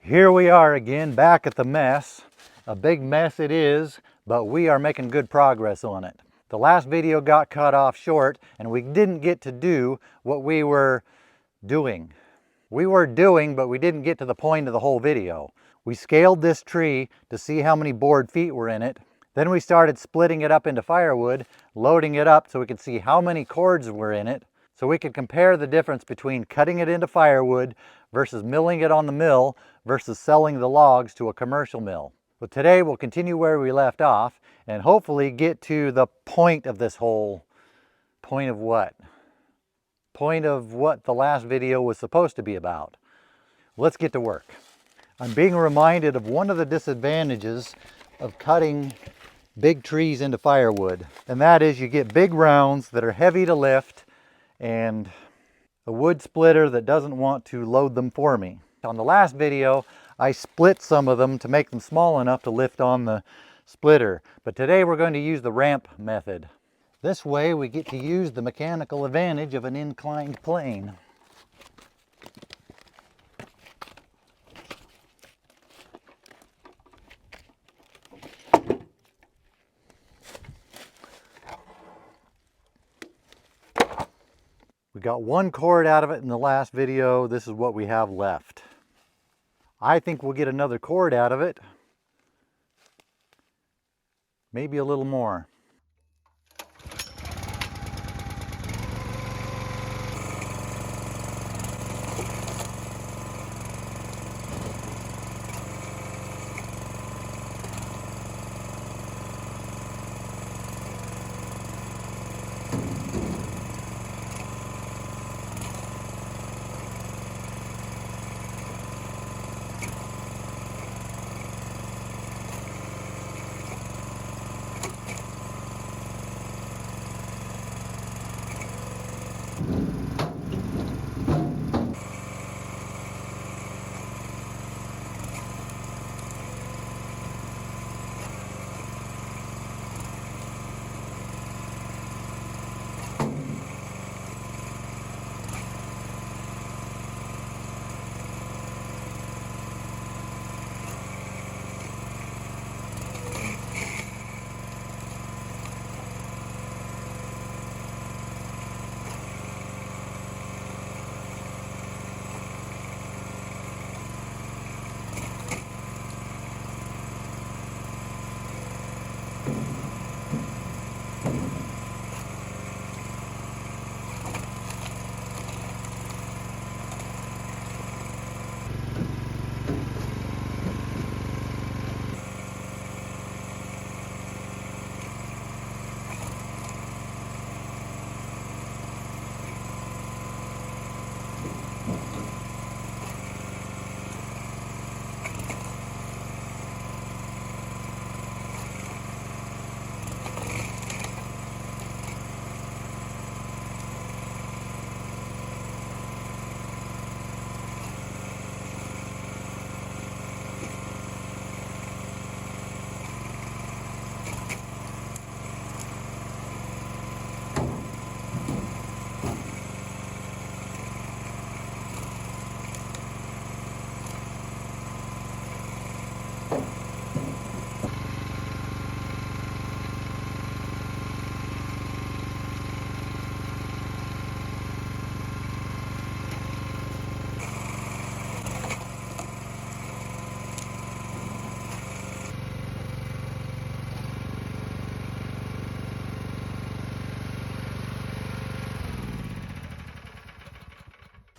Here we are again, back at the mess. A big mess it is, but we are making good progress on it. The last video got cut off short and we didn't get to do what we were doing. We were doing, but we didn't get to the point of the whole video. We scaled this tree to see how many board feet were in it. Then we started splitting it up into firewood, loading it up so we could see how many cords were in it, so we could compare the difference between cutting it into firewood versus milling it on the mill versus selling the logs to a commercial mill. But today we'll continue where we left off and hopefully get to the point of this whole point of what? Point of what the last video was supposed to be about. Let's get to work. I'm being reminded of one of the disadvantages of cutting big trees into firewood, and that is you get big rounds that are heavy to lift and a wood splitter that doesn't want to load them for me. On the last video, I split some of them to make them small enough to lift on the splitter, but today we're going to use the ramp method. This way we get to use the mechanical advantage of an inclined plane. We got one cord out of it in the last video. This is what we have left. I think we'll get another cord out of it. Maybe a little more.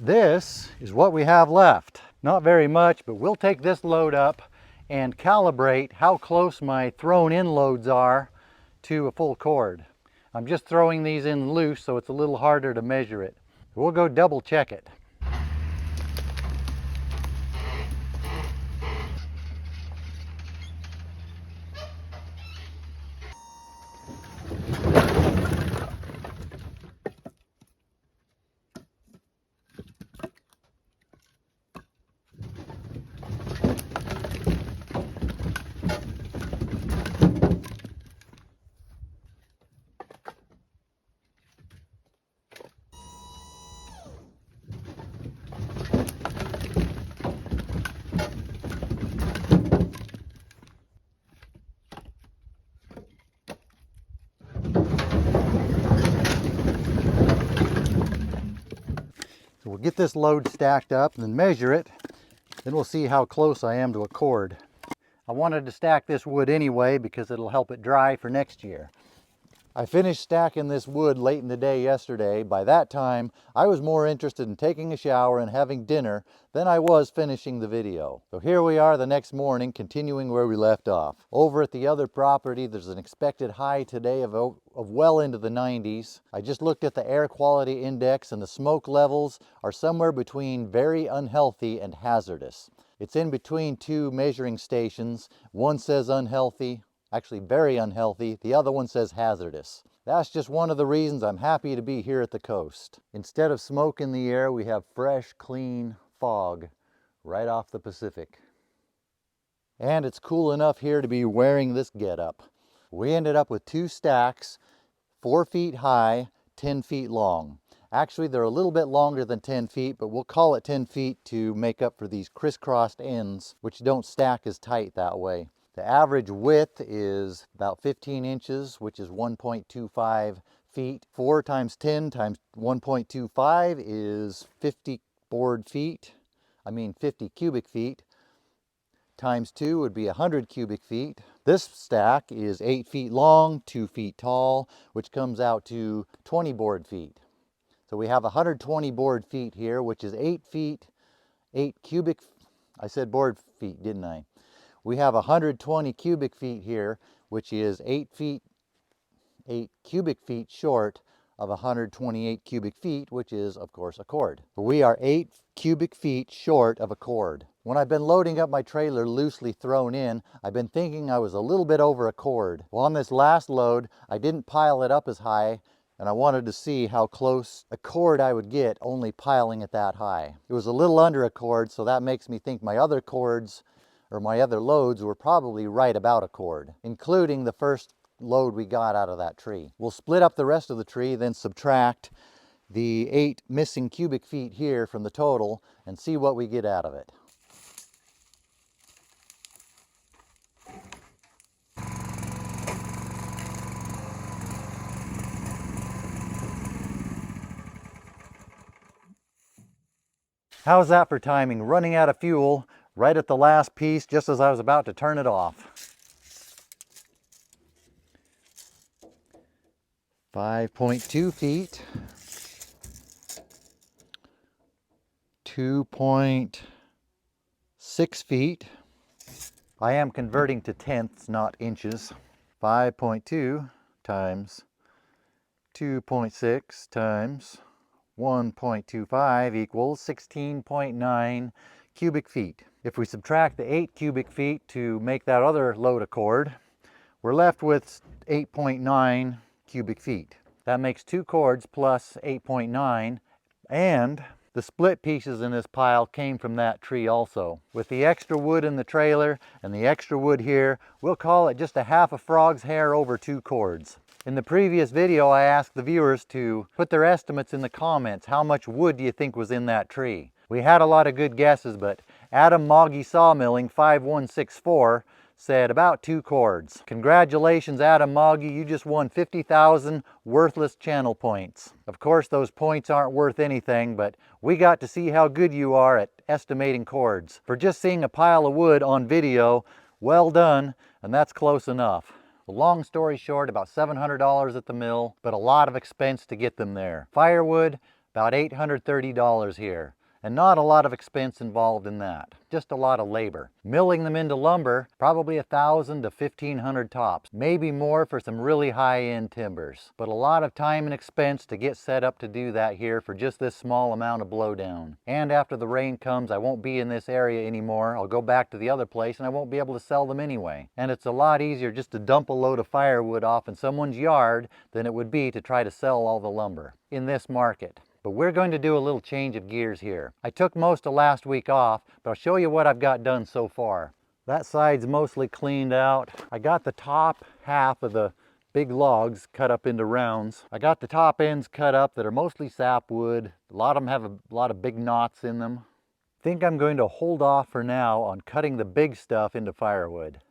This is what we have left. Not very much, but we'll take this load up and calibrate how close my thrown in loads are to a full cord. I'm just throwing these in loose, so it's a little harder to measure it. We'll go double check it. We'll get this load stacked up and then measure it. Then we'll see how close I am to a cord. I wanted to stack this wood anyway because it'll help it dry for next year. I finished stacking this wood late in the day yesterday. By that time, I was more interested in taking a shower and having dinner than I was finishing the video. So here we are the next morning, continuing where we left off. Over at the other property, there's an expected high today of well into the 90s. I just looked at the air quality index and the smoke levels are somewhere between very unhealthy and hazardous. It's in between two measuring stations. One says unhealthy, actually very unhealthy. The other one says hazardous. That's just one of the reasons I'm happy to be here at the coast. Instead of smoke in the air, we have fresh, clean fog right off the Pacific. And it's cool enough here to be wearing this getup. We ended up with 2 stacks, 4 feet high, 10 feet long. Actually, they're a little bit longer than 10 feet, but we'll call it 10 feet to make up for these crisscrossed ends, which don't stack as tight that way. The average width is about 15 inches, which is 1.25 feet. 4 times 10 times 1.25 is 50 50 cubic feet. Times 2 would be 100 cubic feet. This stack is 8 feet long, 2 feet tall, which comes out to 20 board feet. So we have 120 board feet here, which is 8 feet, 8 cubic, I said board feet, didn't I? We have 120 cubic feet here, which is 8 cubic feet short of 128 cubic feet, which is, of course, a cord. We are 8 cubic feet short of a cord. When I've been loading up my trailer loosely thrown in, I've been thinking I was a little bit over a cord. Well, on this last load, I didn't pile it up as high, and I wanted to see how close a cord I would get only piling it that high. It was a little under a cord, so that makes me think my other cords or my other loads were probably right about a cord, including the first load we got out of that tree. We'll split up the rest of the tree, then subtract the 8 missing cubic feet here from the total and see what we get out of it. How's that for timing? Running out of fuel right at the last piece just as I was about to turn it off. 5.2 feet. 2.6 feet. I am converting to tenths, not inches. 5.2 times 2.6 times 1.25 equals 16.9 cubic feet. If we subtract the 8 cubic feet to make that other load of cord, we're left with 8.9 cubic feet. That makes 2 cords plus 8.9, and the split pieces in this pile came from that tree also. With the extra wood in the trailer and the extra wood here, we'll call it just a half a frog's hair over 2 cords. In the previous video, I asked the viewers to put their estimates in the comments. How much wood do you think was in that tree? We had a lot of good guesses, but Adam Moggy Sawmilling 5164 said about 2 cords. Congratulations, Adam Moggy, you just won 50,000 worthless channel points. Of course, those points aren't worth anything, but we got to see how good you are at estimating cords. For just seeing a pile of wood on video, well done, and that's close enough. Long story short, about $700 at the mill, but a lot of expense to get them there. Firewood, about $830 here. And not a lot of expense involved in that, just a lot of labor. Milling them into lumber, probably 1,000 to 1,500 tops, maybe more for some really high-end timbers. But a lot of time and expense to get set up to do that here for just this small amount of blowdown. And after the rain comes, I won't be in this area anymore. I'll go back to the other place and I won't be able to sell them anyway. And it's a lot easier just to dump a load of firewood off in someone's yard than it would be to try to sell all the lumber in this market. But we're going to do a little change of gears here. I took most of last week off, but I'll show you what I've got done so far. That side's mostly cleaned out. I got the top half of the big logs cut up into rounds. I got the top ends cut up that are mostly sapwood. A lot of them have a lot of big knots in them. I think I'm going to hold off for now on cutting the big stuff into firewood.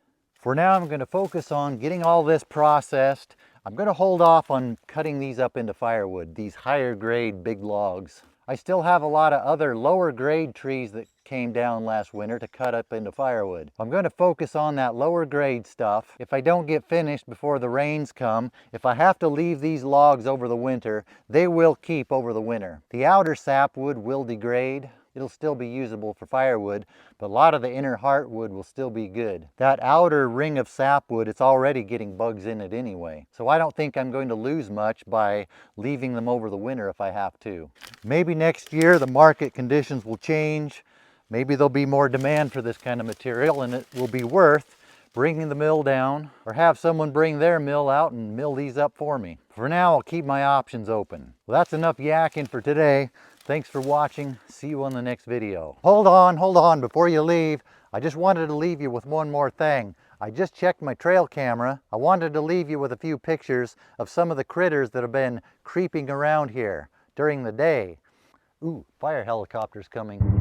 For now, I'm going to focus on getting all this processed. I'm going to hold off on cutting these up into firewood, these higher grade big logs. I still have a lot of other lower grade trees that came down last winter to cut up into firewood. I'm going to focus on that lower grade stuff. If I don't get finished before the rains come, if I have to leave these logs over the winter, they will keep over the winter. The outer sapwood will degrade. It'll still be usable for firewood, but a lot of the inner heartwood will still be good. That outer ring of sapwood, it's already getting bugs in it anyway. So I don't think I'm going to lose much by leaving them over the winter if I have to. Maybe next year the market conditions will change. Maybe there'll be more demand for this kind of material and it will be worth bringing the mill down or have someone bring their mill out and mill these up for me. For now, I'll keep my options open. Well, that's enough yakking for today. Thanks for watching. See you on the next video. Hold on, before you leave, I just wanted to leave you with one more thing. I just checked my trail camera. I wanted to leave you with a few pictures of some of the critters that have been creeping around here during the day. Ooh, fire helicopter's coming.